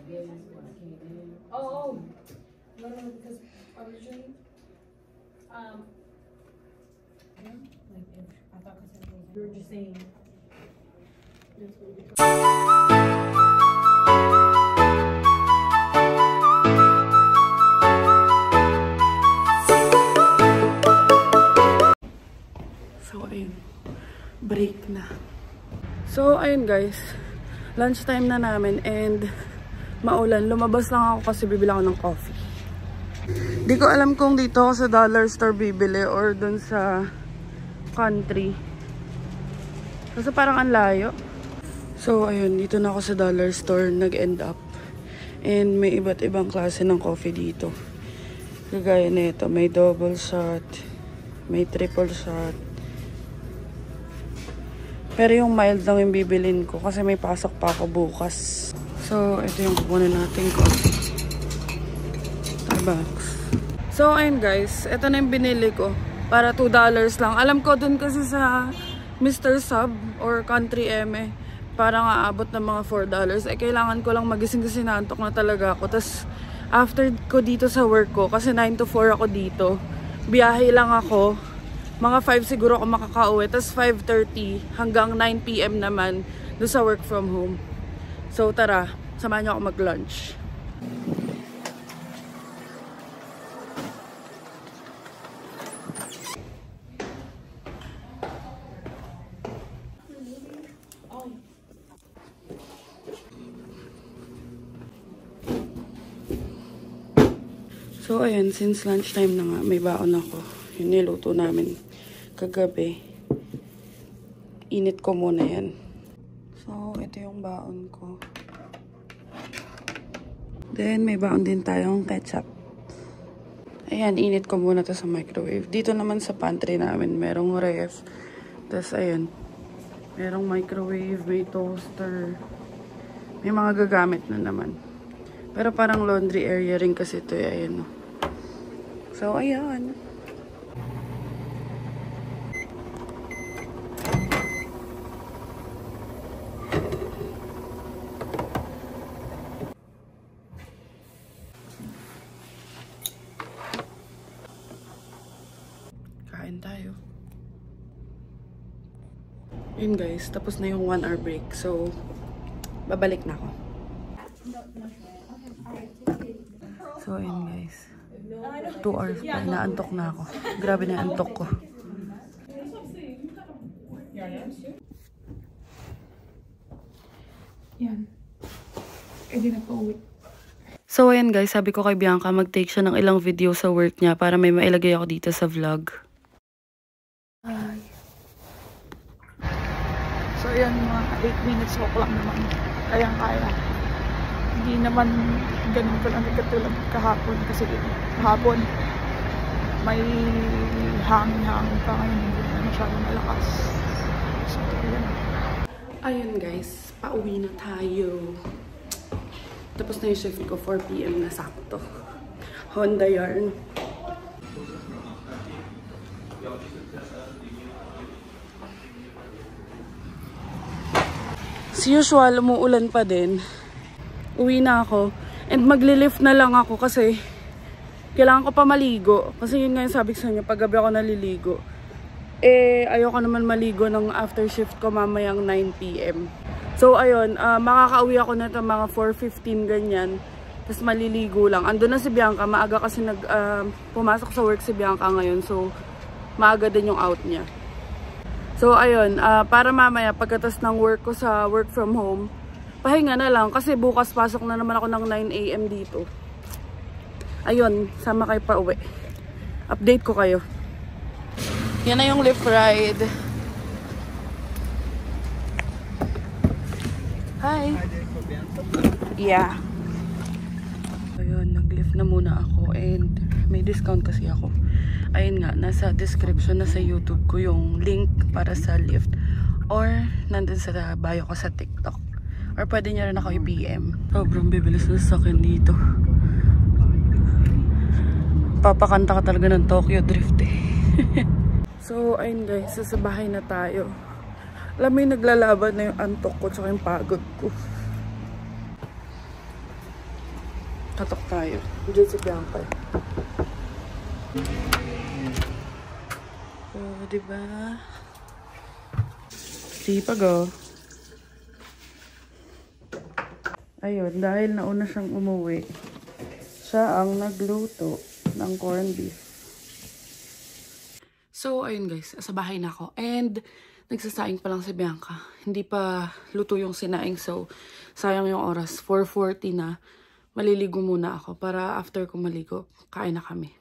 this when I came in. Oh, no, because originally, like if I thought because you were just saying. So ayun, break na. So ayun guys, lunchtime na namin and maulan. Lumabas lang ako kasi bibili ako ng coffee. Di ko alam kung dito ako sa dollar store bibili or dun sa country. Kasi parang ang layo. So ayun, dito na ako sa dollar store nag-end up. And may iba't ibang klase ng coffee dito. Kagaya nito, may double shot, may triple shot. Pero yung mild lang yung bibilin ko kasi may pasok pa ako bukas. So, ito yung kukunin natin coffee. Starbucks. So, ayun guys. Ito na yung binili ko. Para $2 lang. Alam ko dun kasi sa Mr. Sub or Country M parang aabot ng mga $4. Eh, kailangan ko lang magising kasi naantok na talaga ako. Tapos, after ko dito sa work ko, kasi 9 to 4 ako dito, biyahe lang ako. Mga 5 siguro ako makakauwi. Tapos 5:30 hanggang 9 PM naman doon sa work from home. So tara, samahan niyo ako mag-lunch. So ayan, since lunchtime na nga, may baon ako. Yung niluto namin kagabi. Init ko muna yan. So, ito yung baon ko. Then, may baon din tayong ketchup. Ayan, init ko muna to sa microwave. Dito naman sa pantry namin, merong ref. Tapos, ayan. Merong microwave, may toaster. May mga gagamit na naman. Pero parang laundry area rin kasi ito. Ayan. So, ayan. Kain tayo. Yun guys, tapos na yung 1 hour break. So, babalik na ako. So, yun guys. 2 hours pa. Inaantok na ako. Grabe na antok ko. Yan. Eh, di na pa uwi. So, ayan guys. Sabi ko kay Bianca, mag-take siya ng ilang video sa work niya para may mailagay ako dito sa vlog. So, ayan, mga 8 minutes walk lang naman. Kayang-kaya. Hindi naman ganun ko lang katulad kahapon kasi kahapon may hangin-hangin pa ngayon, hindi na masyadong malakas. So, ayan. Ayun guys, pauwi na tayo. Tapos na yung shift ko, 4 PM na sakto. Honda yarn. As usual, umuulan pa din. Uwi na ako. And magli-lift na lang ako kasi kailangan ko pa maligo. Kasi yun nga yung sabi ko sa inyo, pag gabi ako naliligo. Eh, ayoko naman maligo ng after shift ko mamayang 9 PM. So, ayun, makakauwi ako na ito mga 4:15 ganyan. Tapos maliligo lang. Ando na si Bianca, maaga kasi pumasok sa work si Bianca ngayon. So, maaga din yung out niya. So, ayun, para mamaya pagkatas ng work ko sa work from home, pahinga na lang kasi bukas pasok na naman ako ng 9 AM dito. Ayun, sama kayo pa uwi. Update ko kayo. Yan na yung lift ride. Hi. Yeah. Ayun, nag-lift na muna ako and may discount kasi ako. Ayun nga, nasa description na sa YouTube ko yung link para sa lift or nandun sa bio ko sa TikTok. Or pwede nyo rin ako i-PM. Sobrang bibilis na sa akin dito. Papakanta ka talaga ng Tokyo Drift eh. So, ayun guys, sa bahay na tayo. Alam mo yung naglalaban na yung antok ko tsaka yung pagod ko. Katok tayo. Diyan si Bianca. Oh, diba? Sipag oh. Ayun, dahil nauna siyang umuwi, siya ang nagluto ng corned beef. So, ayun guys, sa bahay na ako. And, nagsasaing pa lang si Bianca. Hindi pa luto yung sinaing, so sayang yung oras. 4:40 na. Maliligo muna ako para after ko maligo, kain na kami.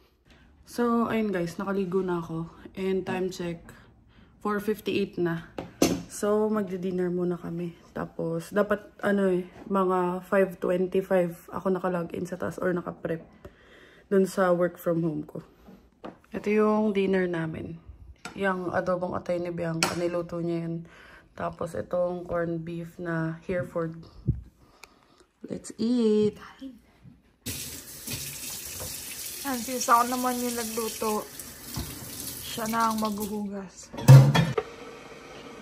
So, ayun guys, nakaligo na ako. And time check, 4:58 na. So, magdi-dinner muna kami. Tapos, dapat, mga 5:25 ako nakalogin sa taas or nakaprep dun sa work from home ko. Ito yung dinner namin. Yung adobong atay ni Bianca, niluto niya yun. Tapos, itong corned beef na Hereford. Let's eat! Sis, ako naman yung nagluto. Siya na ang maghuhugas.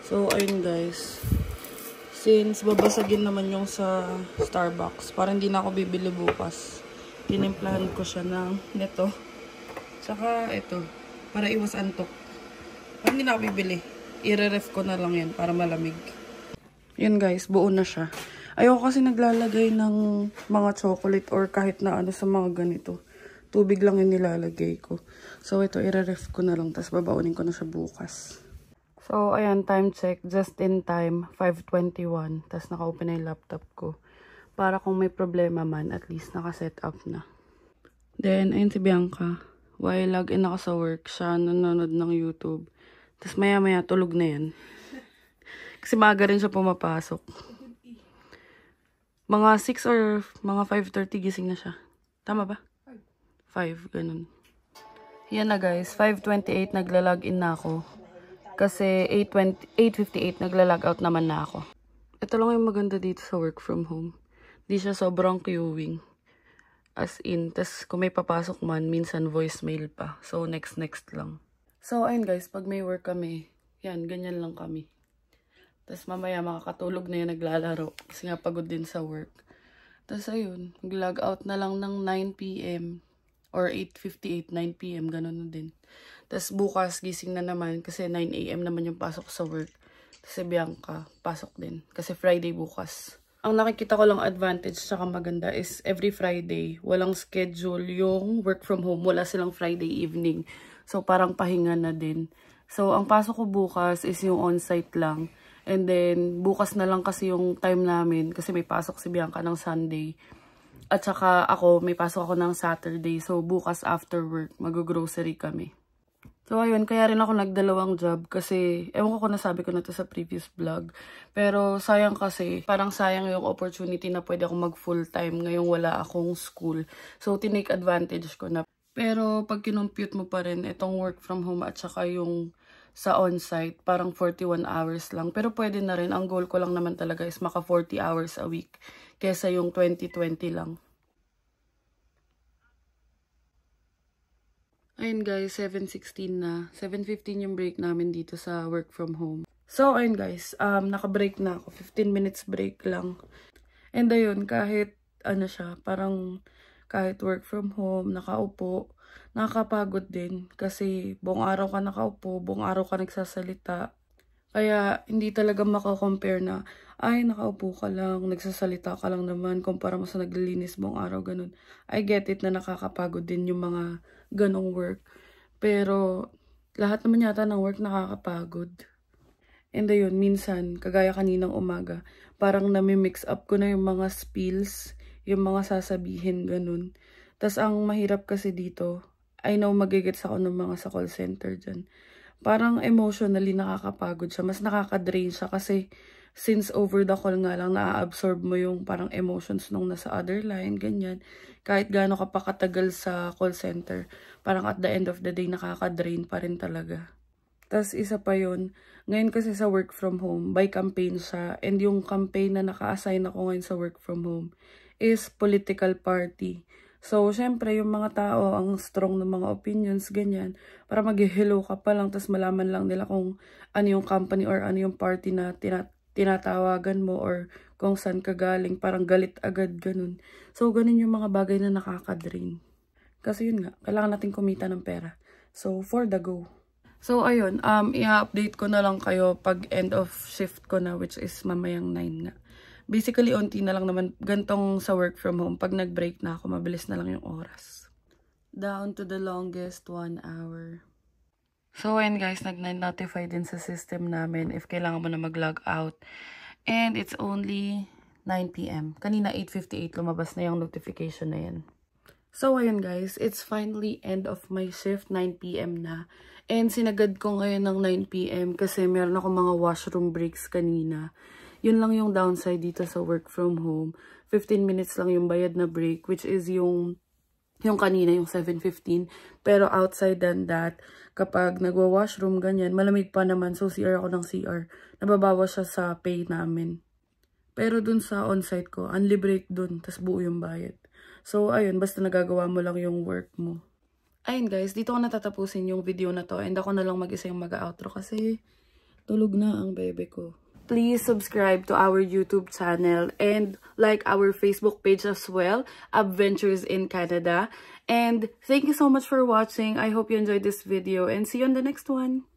So, ayun guys. Since babasagin naman yung sa Starbucks, parang hindi na ako bibili bukas. Tinimplahan ko siya ng nito. Tsaka ito, para iwas antok. Parang hindi na ako bibili. I-ref ko na lang yan para malamig. Yun guys, buo na siya. Ayoko kasi naglalagay ng mga chocolate or kahit na ano sa mga ganito. Tubig lang yung nilalagay ko. So ito, i-ref ko na lang. Tapos babaunin ko na siya bukas. So ayan, time check. Just in time, 5:21. Tapos naka-open na yung laptop ko. Para kung may problema man, at least naka-set up na. Then, ayun si Bianca. While log-in ako sa work, siya nanonood ng YouTube. Tapos maya-maya, tulog na yan. Kasi maaga rin siya pumapasok. Mga 6 or mga 5:30 gising na siya. Tama ba? 5, ganun. Yan na guys, 5:28 nagla-login na ako. Kasi 8:58 nagla-log out naman na ako. Ito lang yung maganda dito sa work from home. Di siya sobrang queuing. As in, tas kung may papasok man, minsan voicemail pa. So, next lang. So, ayun guys, pag may work kami, yan, ganyan lang kami. Tas mamaya makakatulog na yung naglalaro. Kasi nga pagod din sa work. Tas ayun, mag-log out na lang ng 9 PM. Or 8:58, 9 PM, ganun na din. Tas bukas, gising na naman kasi 9 AM naman yung pasok sa work. Tas si Bianca, pasok din. Kasi Friday bukas. Ang nakikita ko lang advantage tsaka maganda is every Friday, walang schedule yung work from home. Wala silang Friday evening. So, parang pahinga na din. So, ang pasok ko bukas is yung on-site lang. And then, bukas na lang kasi yung time namin kasi may pasok si Bianca ng Sunday. At saka ako, may pasok ako ng Saturday. So, bukas after work, mag-grocery kami. So, ayun, kaya rin ako nagdalawang job kasi, ewan ko kung nasabi ko na to sa previous vlog. Pero, sayang kasi, parang sayang yung opportunity na pwede akong mag-full time ngayong wala akong school. So, tinake advantage ko na. Pero, pag kinompute mo pa rin, itong work from home at saka yung sa on-site, parang 41 hours lang. Pero pwede na rin. Ang goal ko lang naman talaga is maka 40 hours a week. Kesa yung 20-20 lang. Ayun guys, 7:16 na. 7:15 yung break namin dito sa work from home. So, ayun guys, naka-break na ako. 15 minutes break lang. And ayun, kahit ano siya, parang kahit work from home, nakaupo, nakakapagod din. Kasi buong araw ka nakaupo, buong araw ka nagsasalita. Kaya hindi talaga makakompare na, ay nakaupo ka lang, nagsasalita ka lang naman, kumpara mo sa naglilinis buong araw, ganun. I get it na nakakapagod din yung mga ganong work. Pero lahat naman yata ng work nakakapagod. And ayun, minsan, kagaya kaninang umaga, parang nami-mix up ko na yung mga spills, yung mga sasabihin, ganun. Tas ang mahirap kasi dito, I know magigets ako ng mga sa call center dyan. Parang emotionally nakakapagod siya. Mas nakaka-drain siya kasi since over the call nga lang na-absorb mo yung parang emotions nung nasa other line, ganyan. Kahit gaano ka pa katagal sa call center, parang at the end of the day nakaka-drain pa rin talaga. Tas isa pa yun, ngayon kasi sa work from home, by campaign siya. And yung campaign na naka-assign ako ngayon sa work from home is political party. So, syempre, yung mga tao, ang strong ng mga opinions, ganyan. Para mag-hello ka pa lang, tas malaman lang nila kung ano yung company or ano yung party na tinatawagan mo or kung saan ka galing, parang galit agad, ganun. So, ganun yung mga bagay na nakaka-drain. Kasi yun nga, kailangan natin kumita ng pera. So, for the go. So, ayun, i-update ko na lang kayo pag end of shift ko na, which is mamayang 9 nga. Basically, onti na lang naman, gantong sa work from home. Pag nag-break na ako, mabilis na lang yung oras. Down to the longest 1 hour. So, ayun guys, nag-notify din sa system namin if kailangan mo na mag-log out. And it's only 9 PM. Kanina 8:58 lumabas na yung notification na yan. So, ayun guys, it's finally end of my shift, 9 PM na. And sinagad ko ngayon ng 9 PM kasi meron ako mga washroom breaks kanina. Yun lang yung downside dito sa work from home. 15 minutes lang yung bayad na break, which is yung kanina, yung 7:15. Pero outside than that, kapag nagwa-washroom, ganyan, malamig pa naman. So, CR ako ng CR. Nababawas siya sa pay namin. Pero dun sa on-site ko, unli break dun. Tas buo yung bayad. So, ayun, basta nagagawa mo lang yung work mo. Ayun guys, dito ko natatapusin yung video na to. And ako na lang mag-isa yung mag-outro kasi tulog na ang bebe ko. Please subscribe to our YouTube channel and like our Facebook page as well, Adventures in Canada. And thank you so much for watching. I hope you enjoyed this video and see you on the next one.